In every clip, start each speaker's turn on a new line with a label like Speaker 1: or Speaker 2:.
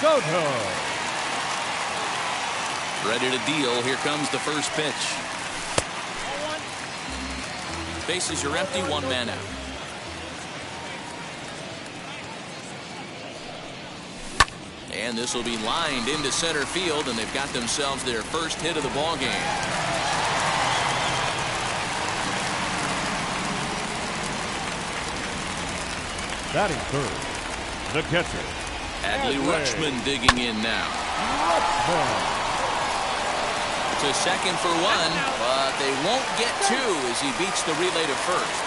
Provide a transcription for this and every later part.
Speaker 1: Soto.
Speaker 2: Ready to deal. Here comes the first pitch. Bases are empty, one man out. And this will be lined into center field, and they've got themselves their first hit of the ball game.
Speaker 1: Batting third, the catcher.
Speaker 2: Adley Rutschman digging in now. To second for one, but they won't get two as he beats the relay to first.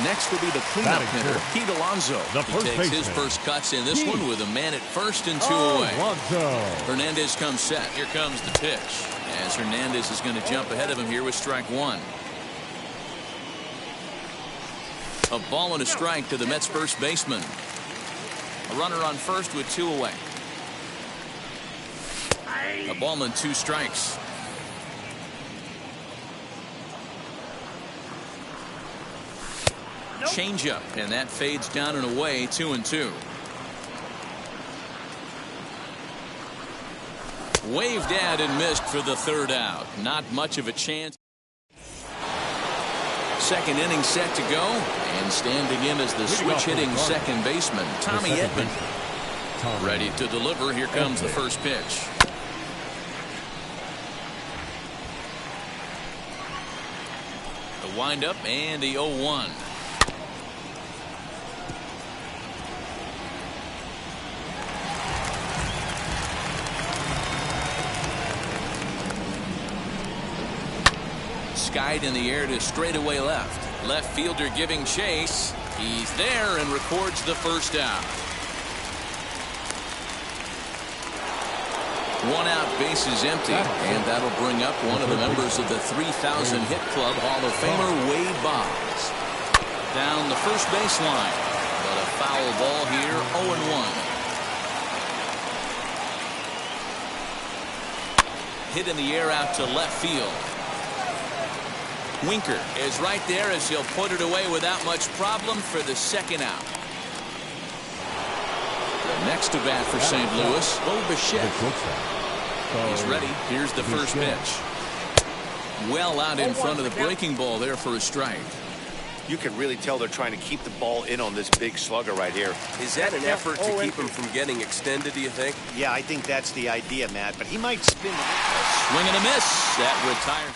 Speaker 2: Next will be the cleanup hitter, Pete Alonso. He takes his first cuts in this one with a man at first and two away. Hernandez comes set. Here comes the pitch, as Hernandez is going to jump ahead of him here with strike one. A ball and a strike to the Mets first baseman. A runner on first with two away. A ball and two strikes. Changeup, and that fades down and away, 2-2. Waved at and missed for the third out. Not much of a chance. Second inning set to go, and standing in as the switch hitting second baseman, Tommy Edman. Ready to deliver. Here comes the first pitch. The windup and the 0-1. Skied in the air to straightaway left. Left fielder giving chase. He's there and records the first out. One out, bases empty, and that'll bring up one of the members of the 3,000 hit club, Hall of Famer Wade Boggs. Down the first baseline, but a foul ball here, 0-1. Hit in the air out to left field. Winker is right there as he'll put it away without much problem for the second out. The next to bat for St. Louis, Bo Bichette. He's ready. Here's the first pitch. Well out in front of the breaking ball there for a strike.
Speaker 3: You can really tell they're trying to keep the ball in on this big slugger right here.
Speaker 4: Is that an effort to keep him from getting extended, do you think?
Speaker 3: Yeah, I think that's the idea, Matt, but he might spin.
Speaker 2: Swing and a miss. That retires.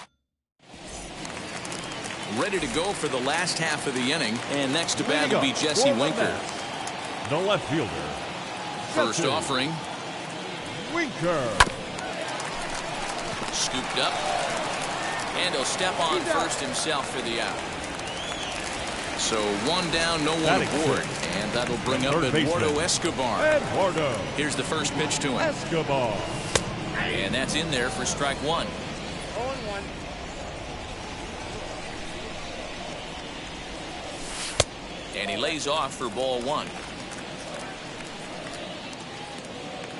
Speaker 2: Ready to go for the last half of the inning, and next to bat will be Jesse Winker.
Speaker 1: The left fielder.
Speaker 2: First offering.
Speaker 1: Winker.
Speaker 2: Scooped up, and he'll step on first himself for the out. So one down, no one aboard, and that'll bring up Eduardo Escobar. Here's the first pitch to him.
Speaker 1: Escobar.
Speaker 2: And that's in there for strike one.
Speaker 5: 0-1.
Speaker 2: And he lays off for ball one.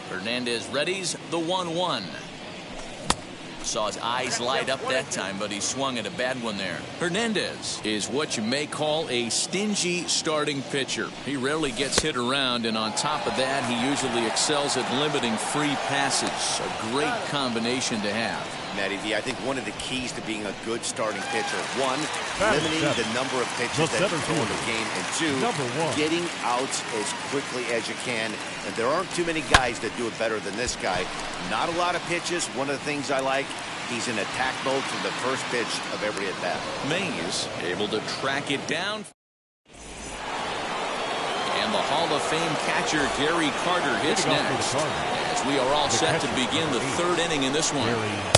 Speaker 2: Hernandez readies the 1-1. Saw his eyes light up that time, but he swung at a bad one there. Hernandez is what you may call a stingy starting pitcher. He rarely gets hit around, and on top of that, he usually excels at limiting free passes. A great combination to have.
Speaker 3: Matty V, I think one of the keys to being a good starting pitcher, one, limiting the number of pitches that you throw in the game, and two, getting outs as quickly as you can. And there aren't too many guys that do it better than this guy. Not a lot of pitches. One of the things I like, he's in attack mode from the first pitch of every at-bat.
Speaker 2: Mays able to track it down. And the Hall of Fame catcher Gary Carter hits next. As we are all set to begin the third inning in this one.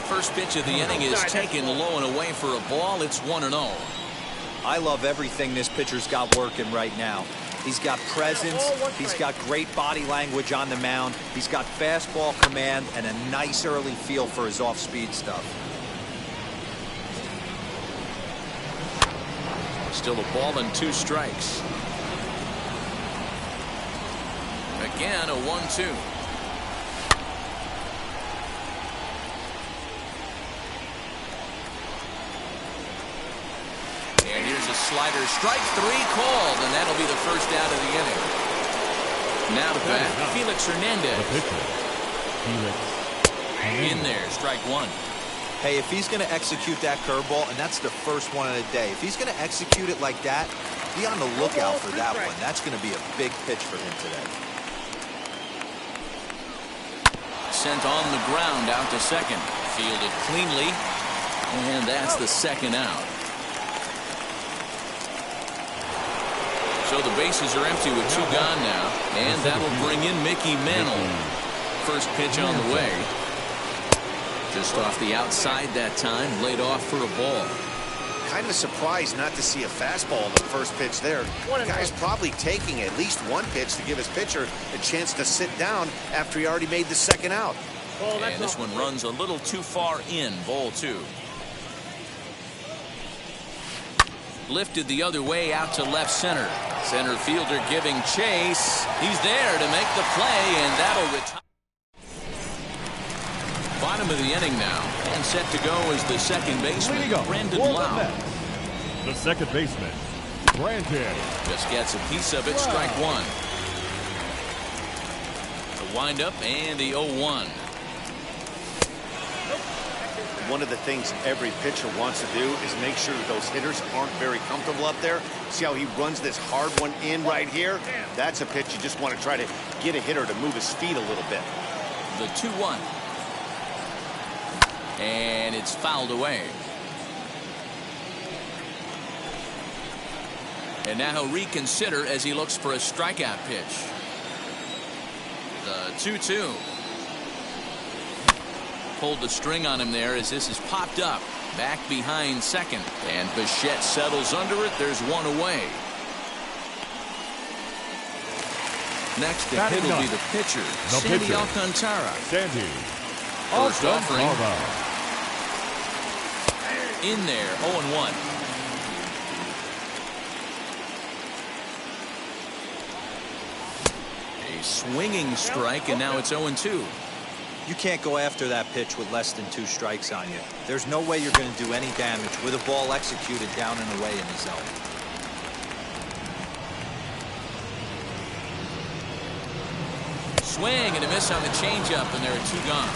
Speaker 2: First pitch of the inning is taken low and away for a ball. It's 1-0.
Speaker 6: I love everything this pitcher's got working right now. He's got presence. He's got great body language on the mound. He's got fastball command and a nice early feel for his off-speed stuff.
Speaker 2: Still a ball and two strikes. Again, a 1-2. And here's a slider. Strike three called, and that'll be the first out of the inning. Now to bat, Felix Hernandez.
Speaker 1: The pitcher, Felix Hernandez.
Speaker 2: In there, strike one.
Speaker 6: Hey, if he's going to execute that curveball, and that's the first one of the day, if he's going to execute it like that, be on the lookout for that one. That's going to be a big pitch for him today.
Speaker 2: Sent on the ground out to second. Fielded cleanly. And that's the second out. So the bases are empty with two gone now. And that'll bring in Mickey Mantle. First pitch on the way. Just off the outside that time. Laid off for a ball.
Speaker 3: Kind of surprised not to see a fastball on the first pitch there. The guy's probably taking at least one pitch to give his pitcher a chance to sit down after he already made the second out.
Speaker 2: And this one runs a little too far in. Ball two. Lifted the other way out to left center. Center fielder giving chase. He's there to make the play, and that'll retire. Bottom of the inning now, and set to go is the second baseman, Brandon Lau.
Speaker 1: The second baseman, Brandon.
Speaker 2: Just gets a piece of it, strike one. The windup and the 0-1.
Speaker 3: One of the things every pitcher wants to do is make sure that those hitters aren't very comfortable up there. See how he runs this hard one in right here? That's a pitch you just want to try to get a hitter to move his feet a little bit.
Speaker 2: The 2-1. And it's fouled away. And now he'll reconsider as he looks for a strikeout pitch. The 2-2. Pulled the string on him there as this is popped up. Back behind second. And Bichette settles under it. There's one away. Next to hit will be the pitcher, Sandy Alcantara.
Speaker 1: Sandy.
Speaker 2: First offering. In there, 0-1. A swinging strike, and now it's 0-2.
Speaker 6: You can't go after that pitch with less than 2 strikes on you. There's no way you're going to do any damage with a ball executed down and away in the zone.
Speaker 2: Swing and a miss on the changeup, and there are 2 gone.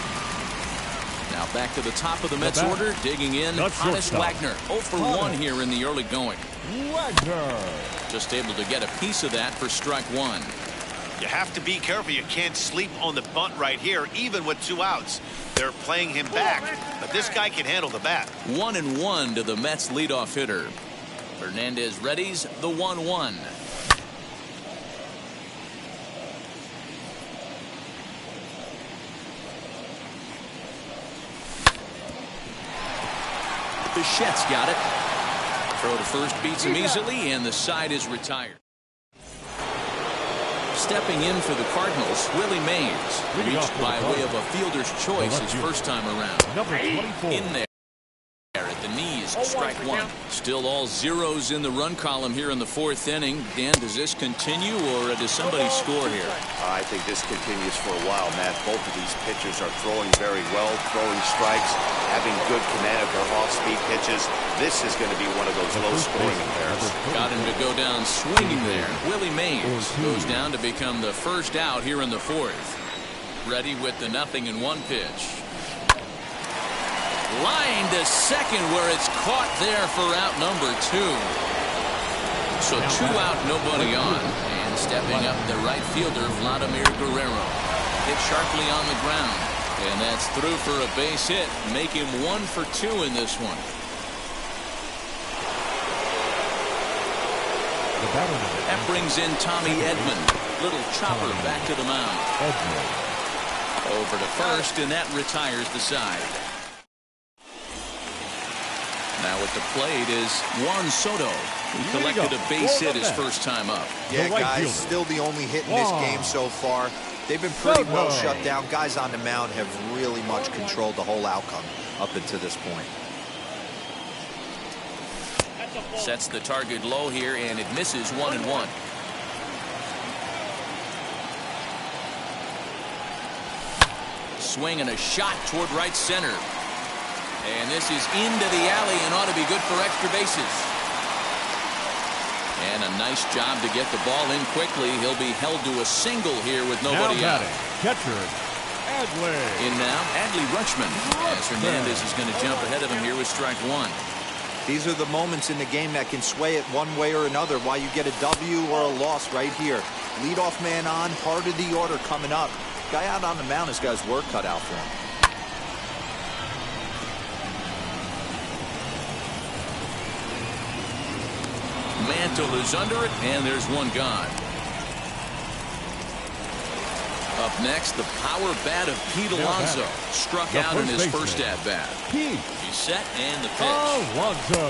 Speaker 2: Now back to the top of the Mets order, digging in, Honus Wagner. 0 for 1 here in the early going.
Speaker 1: Wagner.
Speaker 2: Just able to get a piece of that for strike one.
Speaker 3: You have to be careful. You can't sleep on the bunt right here, even with 2 outs. They're playing him back, but this guy can handle the bat.
Speaker 2: 1-1 to the Mets leadoff hitter. Hernandez readies the 1-1. Bichette's got it. Throw to first beats him easily, and the side is retired. Stepping in for the Cardinals, Willie Mays, reached by way of a fielder's choice his first time around.
Speaker 1: Number 24.
Speaker 2: In there at the knees, strike one. Still all zeros in the run column here in the 4th inning. Dan, does this continue, or does somebody score here?
Speaker 3: I think this continues for a while, Matt. Both of these pitchers are throwing very well, throwing strikes, having good command of their off-speed pitches. This is going to be one of those low-scoring affairs.
Speaker 2: Got him to go down swinging there. Willie Mays goes down to become the first out here in the 4th. Ready with the 0-1 pitch. Line to second, where it's caught there for out number 2. So 2 out, nobody on. And stepping up the right fielder, Vladimir Guerrero. Hit sharply on the ground. And that's through for a base hit. Make him 1 for 2 in this one. That brings in Tommy Edman. Little chopper back to the mound. Over to first, and that retires the side. Now at the plate is Juan Soto, who collected a base hit his first time up.
Speaker 6: Yeah, guys, still the only hit in this game so far. They've been pretty well shut down. Guys on the mound have really much controlled the whole outcome up until this point.
Speaker 2: Sets the target low here, and it misses 1-1. Swing and a shot toward right center. And this is into the alley and ought to be good for extra bases. And a nice job to get the ball in quickly. He'll be held to a single here with nobody out.
Speaker 1: Catcher, Adley.
Speaker 2: In now, Adley Rutschman. As Hernandez is going to jump ahead of him here with strike one.
Speaker 6: These are the moments in the game that can sway it one way or another. Why you get a W or a loss right here. Leadoff man on, heart of the order coming up. Guy out on the mound has got his work cut out for him.
Speaker 2: Mantle is under it, and there's one gone. Up next, the power bat of Pete Alonso. Struck out in his first at-bat. He's set, and the pitch.
Speaker 1: Alonso.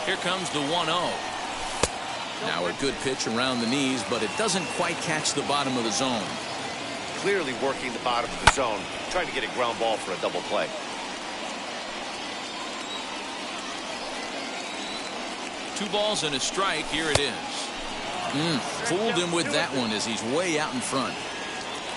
Speaker 2: Here comes the 1-0. Now a good pitch around the knees, but it doesn't quite catch the bottom of the zone.
Speaker 3: Clearly working the bottom of the zone, trying to get a ground ball for a double play.
Speaker 2: Two balls and a strike. Here it is. Fooled him with that one as he's way out in front.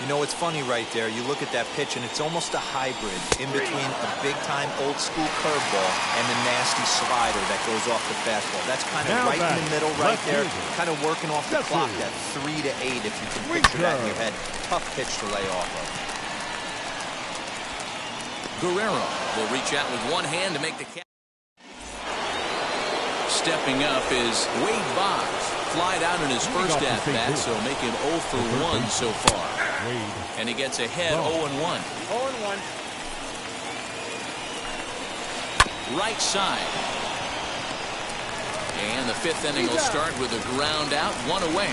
Speaker 6: You know, it's funny right there. You look at that pitch, and it's almost a hybrid in between a big-time old-school curveball and the nasty slider that goes off the fastball. That's kind of right in the middle right there, kind of working off the clock at 3 to 8, if you can picture that in your head. Tough pitch to lay off of.
Speaker 2: Guerrero will reach out with one hand to make the catch. Stepping up is Wade Boggs. Flied out in his first at-bat, so making 0 for 1 so far. And he gets ahead 0-1.
Speaker 3: 0-1.
Speaker 2: Right side. And the fifth inning will start with a ground out, one away.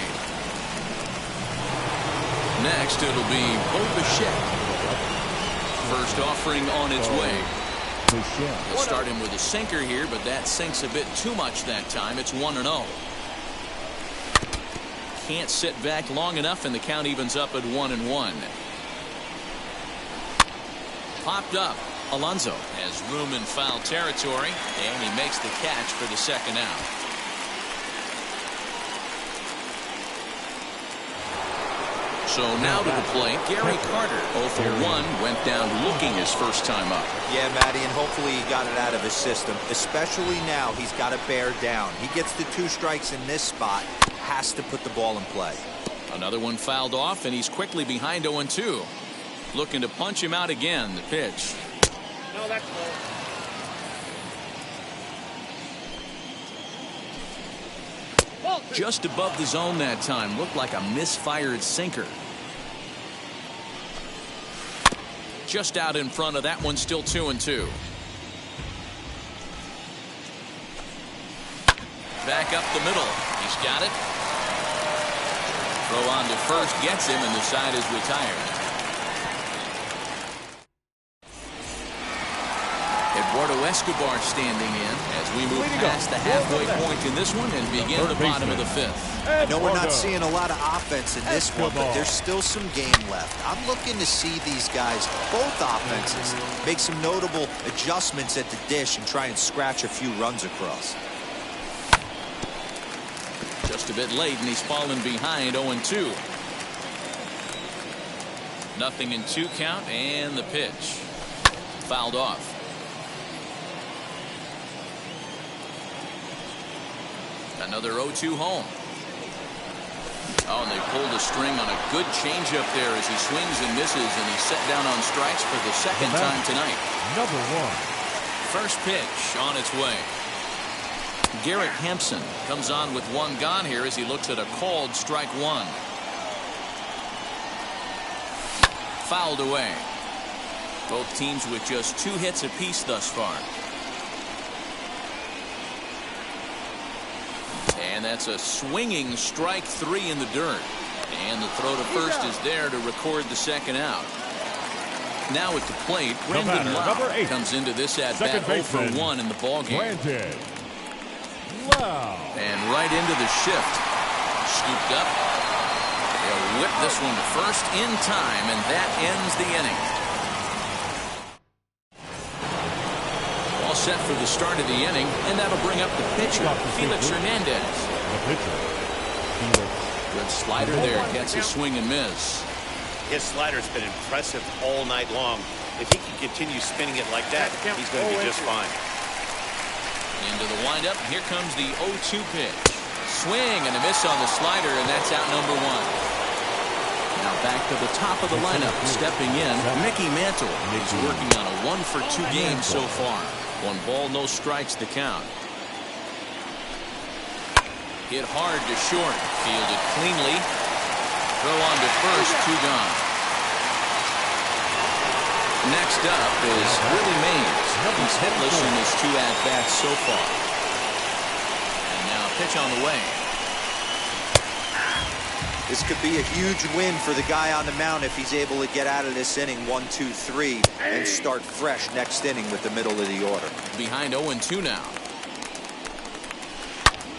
Speaker 2: Next, it'll be Bo Bichette. First offering on its way. We'll start him with a sinker here, but that sinks a bit too much that time. It's 1-0. Can't sit back long enough, and the count evens up at 1-1. Popped up. Alonso has room in foul territory, and he makes the catch for the second out. So now to the plate, Gary Carter. 0 for 1, went down looking his first time up.
Speaker 6: Yeah, Matty, and hopefully he got it out of his system. Especially now, he's got to bear down. He gets the 2 strikes in this spot, has to put the ball in play.
Speaker 2: Another one fouled off, and he's quickly behind 0-2. Looking to punch him out again, the pitch.
Speaker 3: No, that's low.
Speaker 2: Just above the zone that time. Looked like a misfired sinker. Just out in front of that one, still 2-2. Back up the middle. He's got it. Throw on to first gets him, and the side is retired. Eduardo Escobar standing in as we move past the halfway point in this one and begin the bottom of the fifth.
Speaker 6: I know we're not seeing a lot of offense in this one, but there's still some game left. I'm looking to see these guys, both offenses, make some notable adjustments at the dish and try and scratch a few runs across.
Speaker 2: Just a bit late, and he's fallen behind 0-2. Nothing in 2 count, and the pitch. Fouled off. Another 0-2 home. Oh, and they pulled a string on a good changeup there as he swings and misses, and he's set down on strikes for the second time tonight.
Speaker 1: Number 1.
Speaker 2: First pitch on its way. Garrett Hampson comes on with 1 gone here as he looks at a called strike 1. Fouled away. Both teams with just 2 hits apiece thus far. And that's a swinging strike 3 in the dirt. And the throw to first is there to record the second out. Now at the plate, Brendan Lau comes into this at-bat 0 for 1 in the ballgame. And right into the shift. Scooped up. They'll whip this one to first in time, and that ends the inning. All set for the start of the inning, and that'll bring up the pitcher, Felix Hernandez. Good slider there, gets a swing and miss.
Speaker 3: His slider's been impressive all night long. If he can continue spinning it like that, he's going to be just fine.
Speaker 2: Into the windup. Here comes the 0-2 pitch. Swing and a miss on the slider, and that's out number 1. Now back to the top of the lineup. Stepping in, Mickey Mantle. He's working on a 1-for-2 game so far. 1 ball, no strikes to count. Hit hard to short. Fielded cleanly. Throw on to first. 2 gone. Next up is Willie Mays. He's hitless in his 2 at-bats so far. And now pitch on the way.
Speaker 6: This could be a huge win for the guy on the mound if he's able to get out of this inning 1, 2, 3 and start fresh next inning with the middle of the order.
Speaker 2: Behind 0-2 now.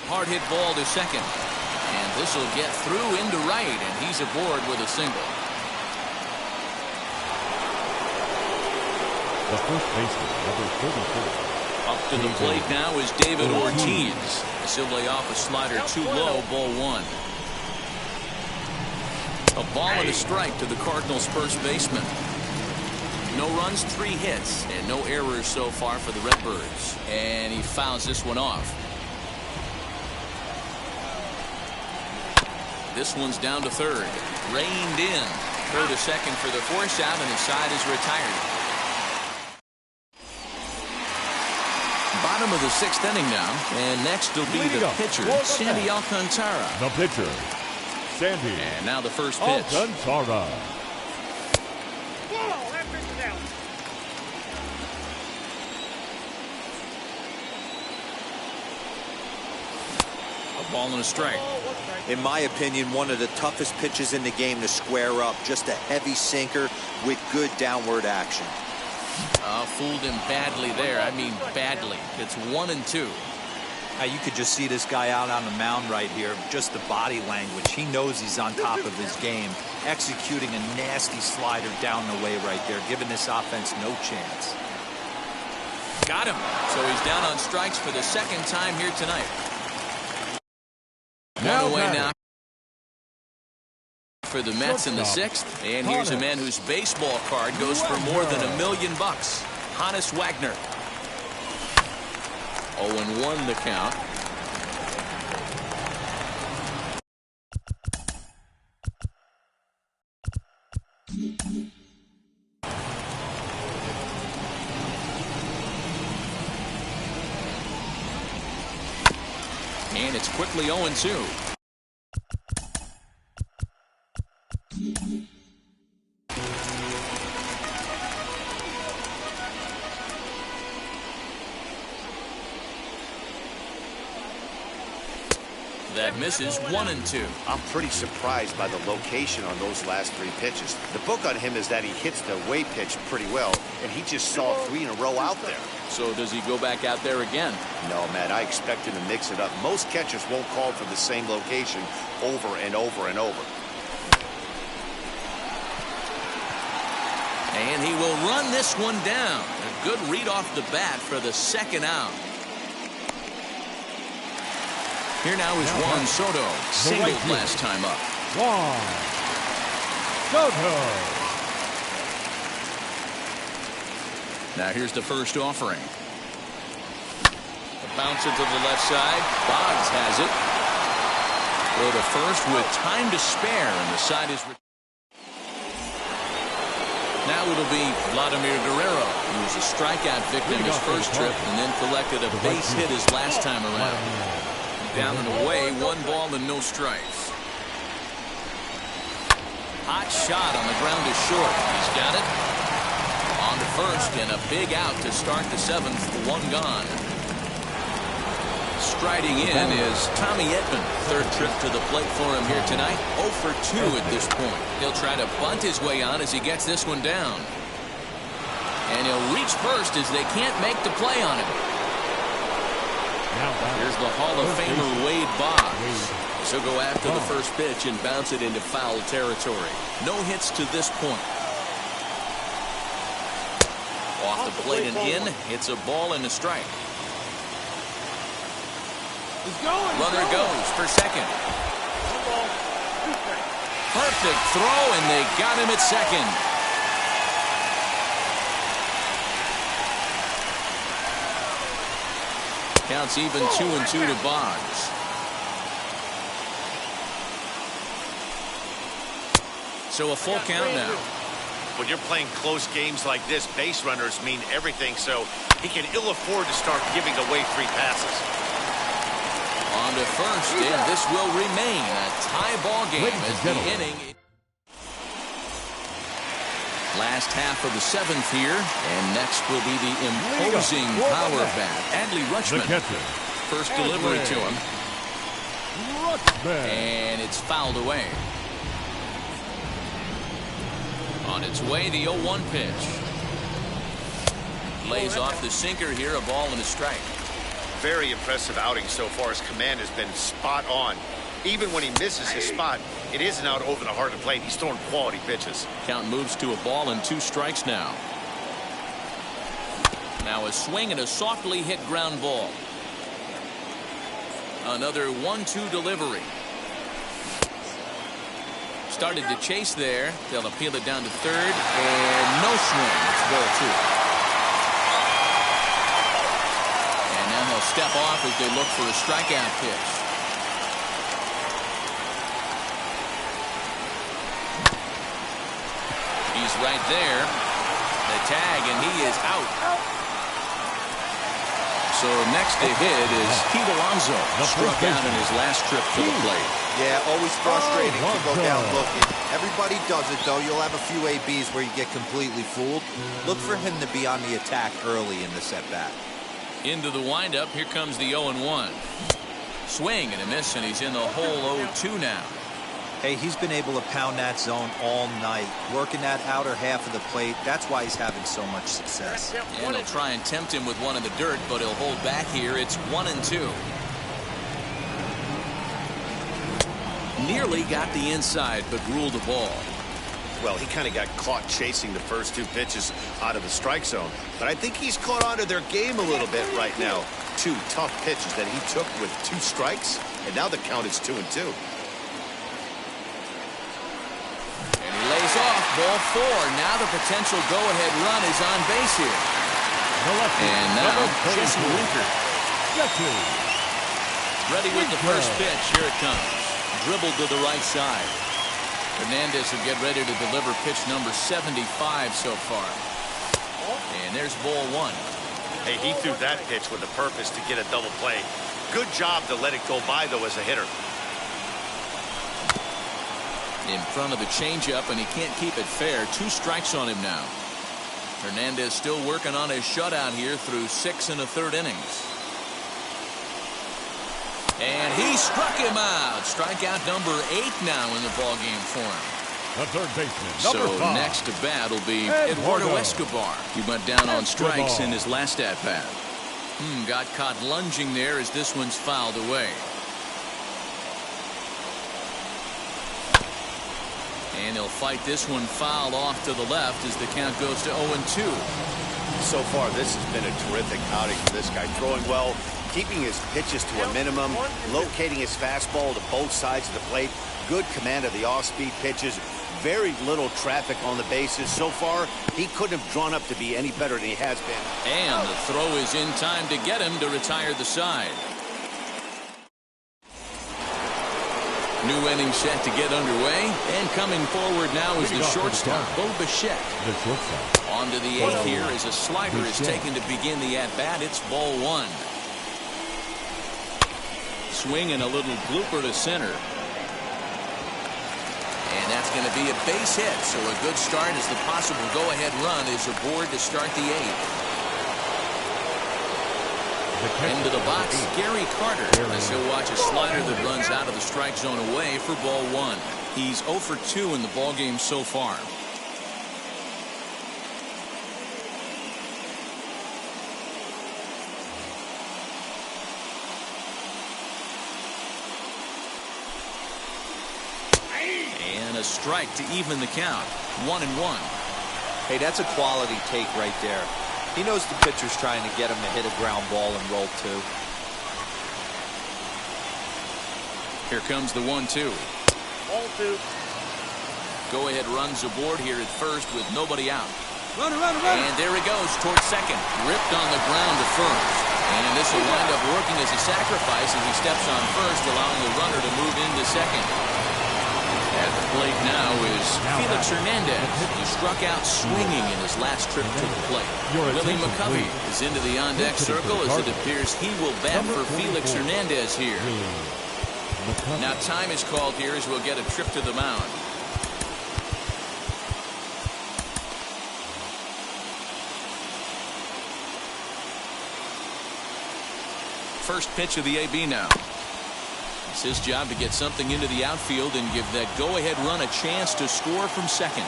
Speaker 2: Hard hit ball to second. And this will get through into right, and he's aboard with a single.
Speaker 1: The first baseman, number 34.
Speaker 2: Up to the plate now is David Ortiz. He'll lay off a slider too low, ball 1. A ball and a strike to the Cardinals' first baseman. No runs, 3 hits, and no errors so far for the Redbirds. And he fouls this one off. This one's down to third. Reined in. Throw to second for the force out, and the side is retired. Bottom of the 6th inning now, and next will be the pitcher, Sandy Alcantara.
Speaker 1: The pitcher, Sandy.
Speaker 2: And now the first pitch.
Speaker 1: Alcantara.
Speaker 2: A ball and a strike.
Speaker 6: In my opinion, one of the toughest pitches in the game to square up. Just a heavy sinker with good downward action.
Speaker 2: Fooled him badly there. I mean badly. It's 1-2.
Speaker 6: Now you could just see this guy out on the mound right here. Just the body language. He knows he's on top of his game. Executing a nasty slider down the way right there. Giving this offense no chance.
Speaker 2: Got him. So he's down on strikes for the 2nd time here tonight. One away now for the Mets in the 6th. And here's a man whose baseball card goes for more than $1 million. Honus Wagner. 0-1 the count. And it's quickly 0-2. That misses 1-2.
Speaker 3: I'm pretty surprised by the location on those last 3 pitches. The book on him is that he hits the away pitch pretty well, and he just saw 3 in a row out there.
Speaker 2: So does he go back out there again?
Speaker 3: No, Matt, I expect him to mix it up. Most catchers won't call for the same location over and over and over.
Speaker 2: And he will run this one down. A good read off the bat for the 2nd out. Here now is Juan Soto. Singled last time up.
Speaker 1: Juan Soto.
Speaker 2: Now here's the first offering. A bouncer to the left side. Boggs has it. Go to first with time to spare, and the side is... Now it'll be Vladimir Guerrero, who was a strikeout victim his first trip and then collected a base hit his last time around. Down and away, 1 ball and no strikes. Hot shot on the ground to short. He's got it. On to first, and a big out to start the 7th. 1 gone. Striding in is Tommy Edman. 3rd trip to the plate for him here tonight. 0 for 2 at this point. He'll try to bunt his way on as he gets this one down. And he'll reach first as they can't make the play on him. Here's the Hall of Famer Wade Boggs. So go after the first pitch and bounce it into foul territory. No hits to this point. Off the plate and in. It's a ball and a strike. Runner goes for second. Perfect throw, and they got him at second. Counts even 2-2 to Boggs. So a full count now.
Speaker 3: When you're playing close games like this, base runners mean everything, so he can ill afford to start giving away 3 passes.
Speaker 2: On to first, and this will remain a tie ball game as the inning. Last half of the 7th here, and next will be the imposing power bat, Adley Rutschman. First delivery to him. And it's fouled away. On its way, the 0-1 pitch. Lays off the sinker here, a ball and a strike.
Speaker 3: Very impressive outing so far. His command has been spot on. Even when he misses his spot, it isn't out over the heart of the plate. He's throwing quality pitches.
Speaker 2: Count moves to a ball and 2 strikes now. Now a swing and a softly hit ground ball. Another 1-2 delivery. Started to chase there. They'll appeal it down to third, and no swing. It's ball 2. And now they'll step off as they look for a strikeout pitch. He's right there. The tag, and he is out. So next to hit is Pete Alonso. Struck out in his last trip to the plate.
Speaker 6: Yeah, always frustrating to go down looking. Everybody does it, though. You'll have a few ABs where you get completely fooled. Look for him to be on the attack early in the at-bat.
Speaker 2: Into the windup. Here comes the 0-1. Swing and a miss, and he's in the hole 0-2 now.
Speaker 6: Hey, he's been able to pound that zone all night, working that outer half of the plate. That's why he's having so much success.
Speaker 2: And he'll try and tempt him with one in the dirt, but he'll hold back here. It's 1-2. Nearly got the inside, but ruled the ball.
Speaker 3: Well, he kind of got caught chasing the first 2 pitches out of the strike zone. But I think he's caught on to their game a little bit right now. 2 tough pitches that he took with 2 strikes, and now the count is 2-2.
Speaker 2: Lays off, ball 4. Now the potential go-ahead run is on base here. And now Jesse Winker. Ready with the first pitch. Here it comes. Dribbled to the right side. Hernandez will get ready to deliver pitch number 75 so far. And there's ball 1.
Speaker 3: Hey, he threw that pitch with a purpose to get a double play. Good job to let it go by, though, as a hitter.
Speaker 2: In front of the changeup, and he can't keep it fair. 2 strikes on him now. Hernandez still working on his shutout here through 6 1/3 innings. And he struck him out. Strikeout number 8 now in the ballgame for him.
Speaker 1: The third baseman,
Speaker 2: so next to bat will be Eduardo Escobar. He went down on strikes in his last at-bat. Got caught lunging there as this one's fouled away. And he'll fight this one foul off to the left as the count goes to 0-2.
Speaker 3: So far, this has been a terrific outing for this guy. Throwing well, keeping his pitches to a minimum, locating his fastball to both sides of the plate. Good command of the off-speed pitches. Very little traffic on the bases. So far, he couldn't have drawn up to be any better than he has been.
Speaker 2: And the throw is in time to get him to retire the side. New inning set to get underway, and coming forward now is the shortstop, Bo Bichette. On to the 8th here as a slider is taken to begin the at-bat. It's ball 1. Swing and a little blooper to center. And that's going to be a base hit, so a good start as the possible go-ahead run is aboard to start the 8th. Into the box, Gary Carter, as he'll watch a slider that runs out of the strike zone away for ball 1. He's 0 for 2 in the ballgame so far. And a strike to even the count. 1-1.
Speaker 6: Hey, that's a quality take right there. He knows the pitcher's trying to get him to hit a ground ball and roll 2.
Speaker 2: Here comes the 1-2.
Speaker 3: Ball 2.
Speaker 2: Go ahead runs aboard here at first with nobody out. Runner. And there he goes towards second. Ripped on the ground to first. And this will wind up working as a sacrifice as he steps on first, allowing the runner to move into second. At the plate now is Felix Hernandez. He struck out swinging in his last trip to the plate. Willie McCovey is into the on-deck circle as it appears he will bat for Felix Hernandez here. Now time is called here as we'll get a trip to the mound. First pitch of the AB now. It's his job to get something into the outfield and give that go-ahead run a chance to score from second.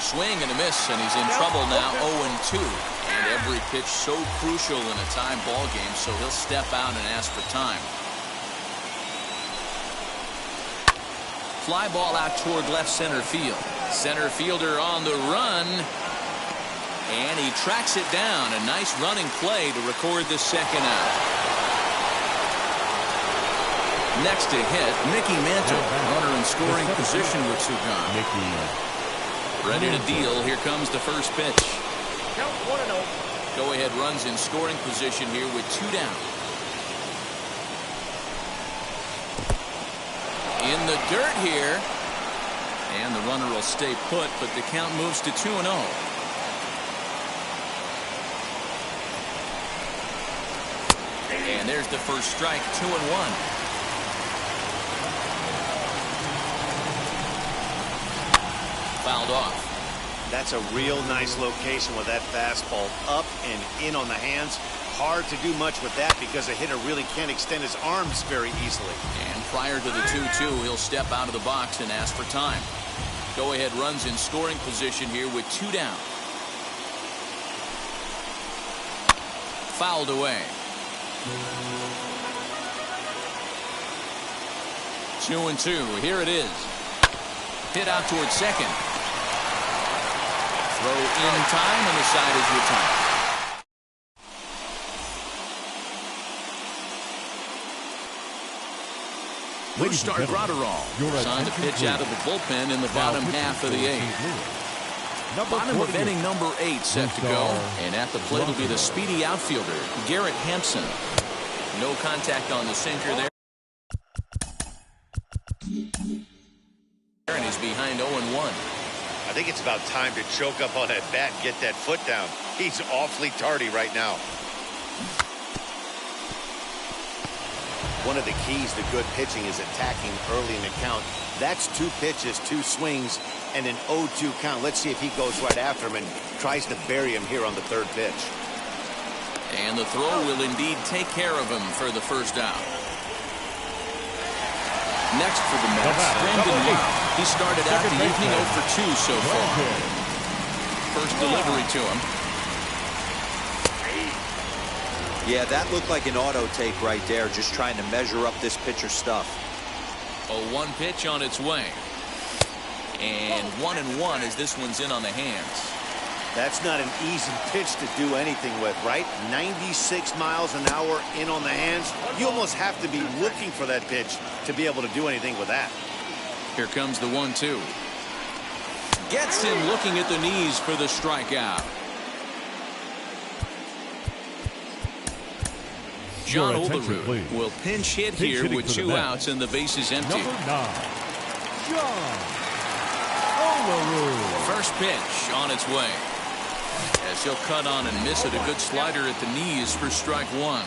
Speaker 2: Swing and a miss, and he's in trouble now, 0-2. And every pitch so crucial in a tie ball game, so he'll step out and ask for time. Fly ball out toward left center field. Center fielder on the run. And he tracks it down. A nice running play to record the second out. Next to hit, Mickey Mantle. Runner in scoring position with Sugan. Ready to deal. Here comes the first pitch.
Speaker 5: Count 1-0.
Speaker 2: Go-ahead runs in scoring position here with 2 down. In the dirt here. And the runner will stay put, but the count moves to 2-0. And there's the first strike, 2-1. Fouled off.
Speaker 3: That's a real nice location with that fastball up and in on the hands. Hard to do much with that because a hitter really can't extend his arms very easily.
Speaker 2: And prior to the 2-2, he'll step out of the box and ask for time. Go-ahead runs in scoring position here with 2 down. Fouled away. 2-2. Here it is. Hit out towards second. Throw in time, and the side is retired. Star Gratterall is on to pitch out of the bullpen in the bottom half of the 8th. Bottom of inning number 8 set to go. And at the plate will be the speedy outfielder, Garrett Hampson. No contact on the sinker there. And he's behind 0-1.
Speaker 3: I think it's about time to choke up on that bat and get that foot down. He's awfully tardy right now. One of the keys to good pitching is attacking early in the count. That's 2 pitches, 2 swings, and an 0-2 count. Let's see if he goes right after him and tries to bury him here on the 3rd pitch.
Speaker 2: And the throw will indeed take care of him for the first out. Next for the Mets, Brandon Lee. He started out the evening 0 for 2 so far. First delivery to him.
Speaker 6: Yeah, that looked like an auto take right there, just trying to measure up this pitcher's stuff.
Speaker 2: 0-1 pitch on its way. And 1-1 as this one's in on the hands.
Speaker 3: That's not an easy pitch to do anything with, right? 96 miles an hour in on the hands. You almost have to be looking for that pitch to be able to do anything with that.
Speaker 2: Here comes the 1-2. Gets him looking at the knees for the strikeout. John Overroot will pinch hit here with 2 outs and the base is empty.
Speaker 1: Number 9, John Overroot.
Speaker 2: First pitch on its way. As he'll cut on and miss it, a good slider at the knees for strike 1.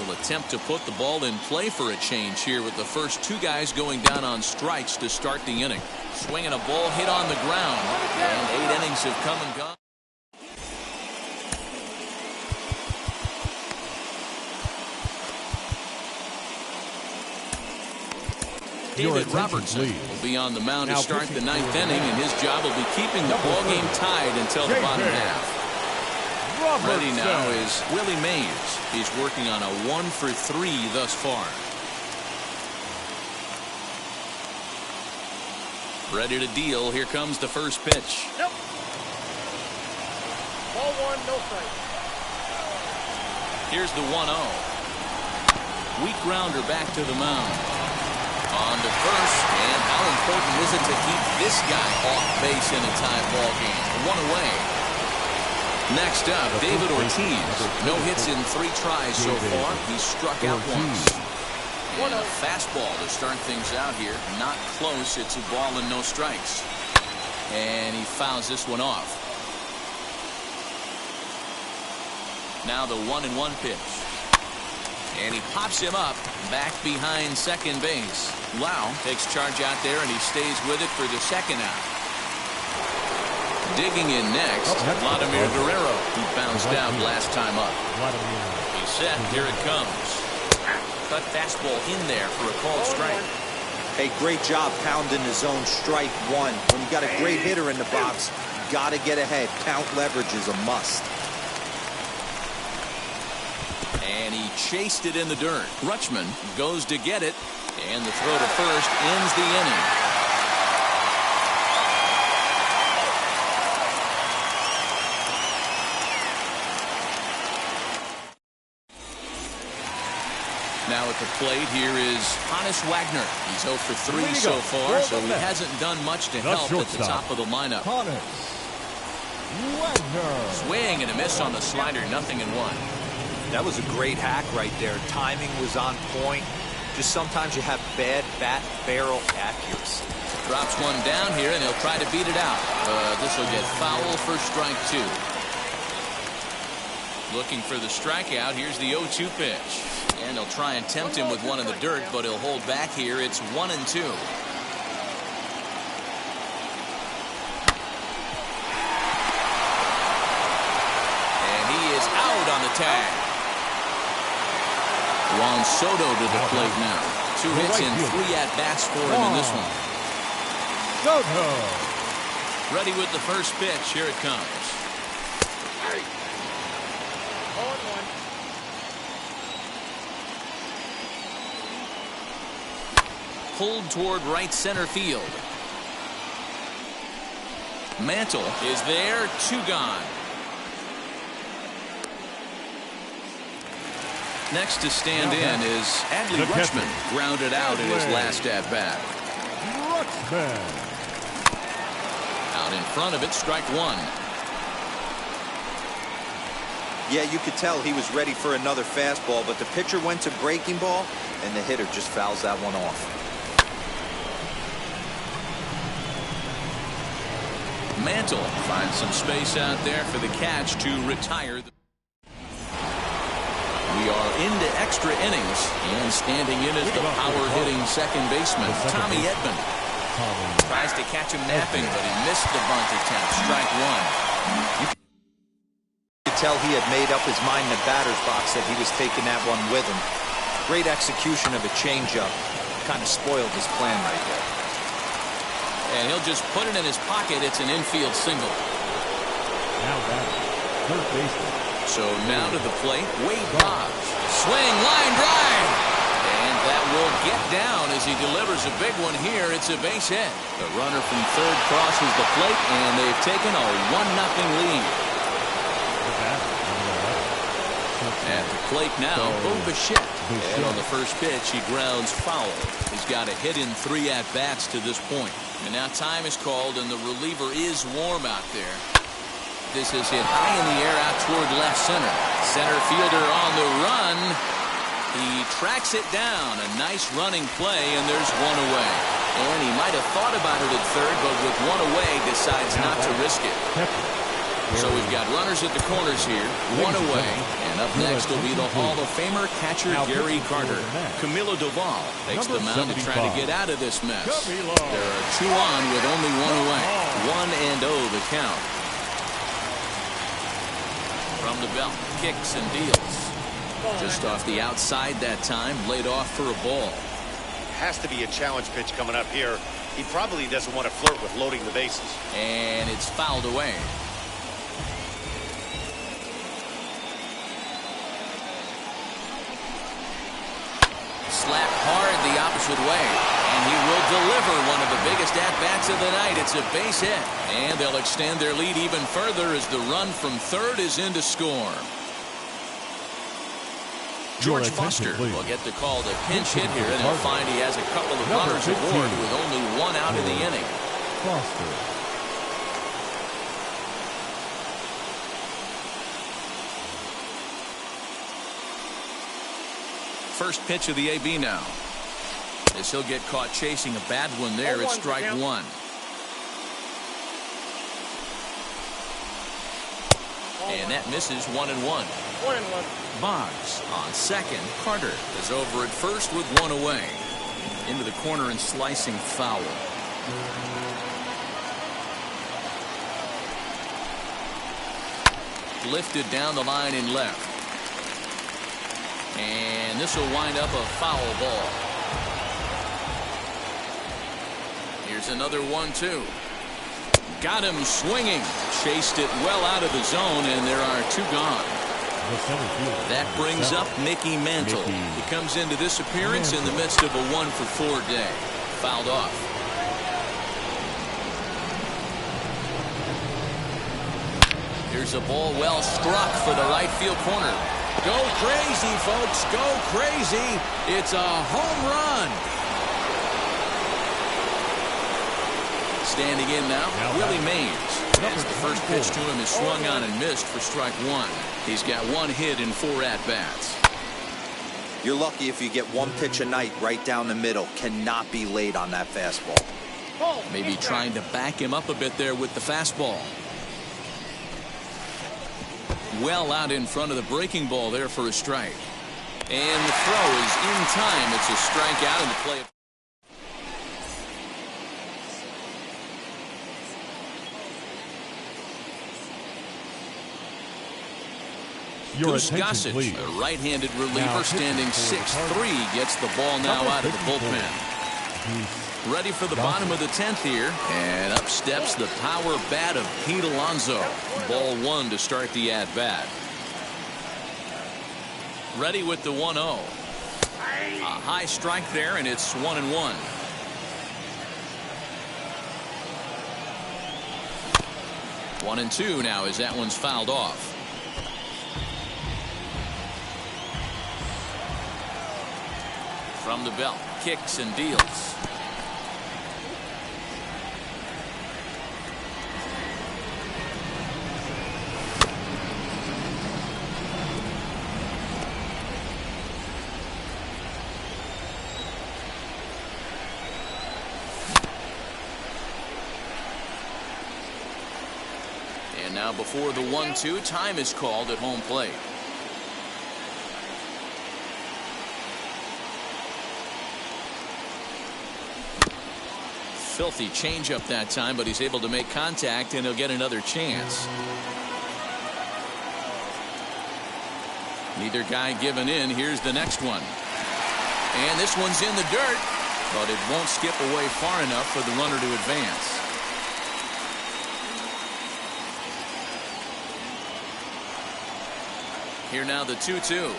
Speaker 2: Will attempt to put the ball in play for a change here with the first 2 guys going down on strikes to start the inning. Swinging a ball hit on the ground. And 8 innings have come and gone. David Robertson will be on the mound to start the 9th inning, and his job will be keeping the ball game tied until the bottom half. Ready now is Willie Mays. He's working on a 1 for 3 thus far. Ready to deal. Here comes the first pitch.
Speaker 5: Nope. Ball 1, no strike.
Speaker 2: Here's the 1-0. Weak grounder back to the mound. On to first, and how important is it to keep this guy off base in a tie ball game? 1 away. Next up, David Ortiz. No hits in 3 tries so far. He struck out once. And a fastball to start things out here. Not close. It's a ball and no strikes. And he fouls this one off. Now the 1-1 pitch. And he pops him up back behind second base. Lau takes charge out there, and he stays with it for the second out. Digging in next, Vladimir Guerrero. He bounced out last time up. He's set. Here it comes. Cut fastball in there for a called strike.
Speaker 6: Hey, great job pounding the zone strike one. When you got a great hitter in the box, you got to get ahead. Count leverage is a must.
Speaker 2: And he chased it in the dirt. Rutschman goes to get it, and the throw to first ends the inning. Now at the plate, here is Hannes Wagner. He's 0 for 3 so far, so he hasn't done much to help at the top of the lineup.
Speaker 1: Hannes Wagner.
Speaker 2: Swing and a miss on the slider, 0-1.
Speaker 6: That was a great hack right there. Timing was on point. Just sometimes you have bad bat barrel accuracy.
Speaker 2: Drops one down here, and he'll try to beat it out. This will get foul for strike 2. Looking for the strikeout. Here's the 0-2 pitch. And he'll try and tempt him with one in the dirt, but he'll hold back here. It's 1-2. And he is out on the tag. Juan Soto to the plate now. 2 hits and 3 at-bats for him in this one.
Speaker 1: Soto.
Speaker 2: Ready with the first pitch. Here it comes. Pulled toward right center field. Mantle is there. 2 gone. Next to stand in is Adley Rutschman. Grounded out in his last at-bat.
Speaker 1: Rutschman.
Speaker 2: Out in front of it, strike 1.
Speaker 6: Yeah, you could tell he was ready for another fastball, but the pitcher went to breaking ball, and the hitter just fouls that one off.
Speaker 2: Mantle finds some space out there for the catch to retire. We are into extra innings, and standing in is the power-hitting second baseman, Tommy Edman. Tries to catch him napping, but he missed the bunt attempt. Strike 1.
Speaker 6: You could tell he had made up his mind in the batter's box that he was taking that one with him. Great execution of a changeup. Kind of spoiled his plan right there.
Speaker 2: And he'll just put it in his pocket. It's an infield single.
Speaker 1: Now back, third baseman.
Speaker 2: So now to the plate, Wade Boggs. Swing, line drive. And that will get down as he delivers a big one here. It's a base hit. The runner from third crosses the plate, and they've taken a 1-0 lead. At the plate now, Bo Bichette. And on the first pitch, he grounds foul. He's got a hit in 3 at-bats to this point. And now time is called, and the reliever is warm out there. This is hit high in the air out toward left center. Center fielder on the run. He tracks it down. A nice running play, and there's 1 away. And he might have thought about it at third, but with 1 away, decides not to risk it. So we've got runners at the corners here, 1 away. And up next will be the Hall of Famer catcher Gary Carter. Camilo Doval takes the mound to try to get out of this mess. There are 2 on with only 1 away. 1-0 the count. From the belt, kicks and deals. Just off the outside that time, laid off for a ball.
Speaker 3: Has to be a challenge pitch coming up here. He probably doesn't want to flirt with loading the bases.
Speaker 2: And it's fouled away. Slap hard the opposite way, and he will deliver one of the biggest at-bats of the night. It's a base hit, and they'll extend their lead even further as the run from third is in to score. George Foster will get the call to pinch hit here, and he'll find he has a couple of runners aboard with only 1 out in the inning. first pitch of the AB now. As he'll get caught chasing a bad one there, it's strike one. And that misses 1-1.
Speaker 5: 1-1.
Speaker 2: Boggs on second. Carter is over at first with one away. Into the corner and slicing foul. Lifted down the line in left. And this will wind up a foul ball. Here's another 1-2. Got him swinging. Chased it well out of the zone, and there are two gone. That brings up Mickey Mantle. He comes into this appearance in the midst of a 1-for-4 day. Fouled off. Here's a ball well struck for the right field corner. Go crazy, folks. Go crazy. It's a home run. Standing in now, Willie Mays. As the first pitch to him is swung on and missed for strike one. He's got one hit in 4 at-bats.
Speaker 6: You're lucky if you get one pitch a night right down the middle. Cannot be late on that fastball.
Speaker 2: Maybe trying to back him up a bit there with the fastball. Well out in front of the breaking ball there for a strike. And the throw is in time. It's a strikeout in the play.
Speaker 1: Your attention,
Speaker 2: Gossage,
Speaker 1: please.
Speaker 2: a right-handed reliever standing 6'3", gets the ball now out of the bullpen. Ready for the bottom of the 10th here. And up steps the power bat of Pete Alonso. Ball one to start the at-bat. Ready with the 1-0. A high strike there, and it's 1-1. One and two now as that one's fouled off. From the belt, kicks and deals. And now before the 1-2, time is called at home plate. Filthy changeup that time, but he's able to make contact, and he'll get another chance. Neither guy giving in. Here's the next one. And this one's in the dirt, but it won't skip away far enough for the runner to advance. Here now the 2-2.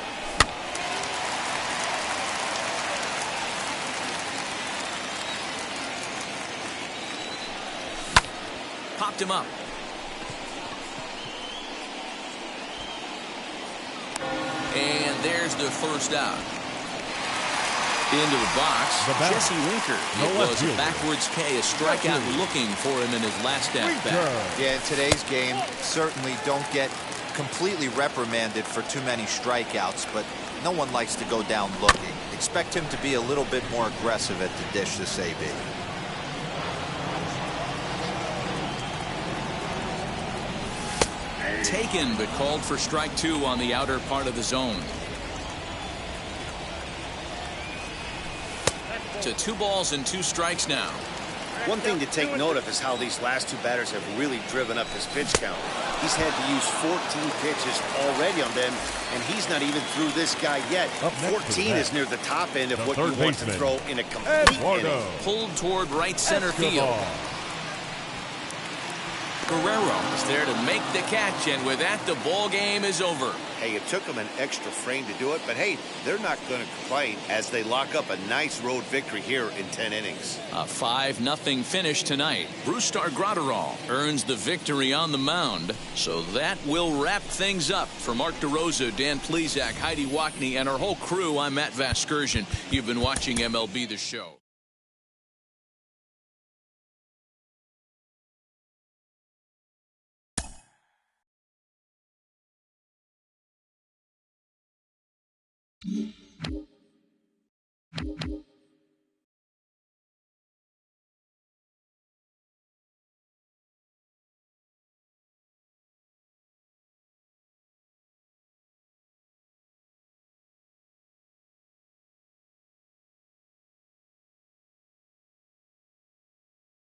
Speaker 2: Popped him up. And there's the first out. Into the box, Jesse Winker. It was a backwards K, a strikeout looking for him in his last at-bat.
Speaker 6: Yeah, in today's game, certainly don't get completely reprimanded for too many strikeouts, but no one likes to go down looking. Expect him to be a little bit more aggressive at the dish this AB.
Speaker 2: Taken, but called for strike two on the outer part of the zone. To 2 balls and 2 strikes now.
Speaker 3: One thing to take note of is how these last 2 batters have really driven up his pitch count. He's had to use 14 pitches already on them, and he's not even through this guy yet. 14 is near the top end of what you want to throw in a complete inning.
Speaker 2: Pulled toward right center field. Guerrero is there to make the catch, and with that, the ball game is over.
Speaker 3: Hey, it took them an extra frame to do it, but hey, they're not going to complain as they lock up a nice road victory here in 10 innings.
Speaker 2: A 5-0 finish tonight. Brustar Graterol earns the victory on the mound. So that will wrap things up. For Mark DeRosa, Dan Plesac, Heidi Wackney, and our whole crew, I'm Matt Vasgersian. You've been watching MLB The Show.
Speaker 7: Mm-hmm.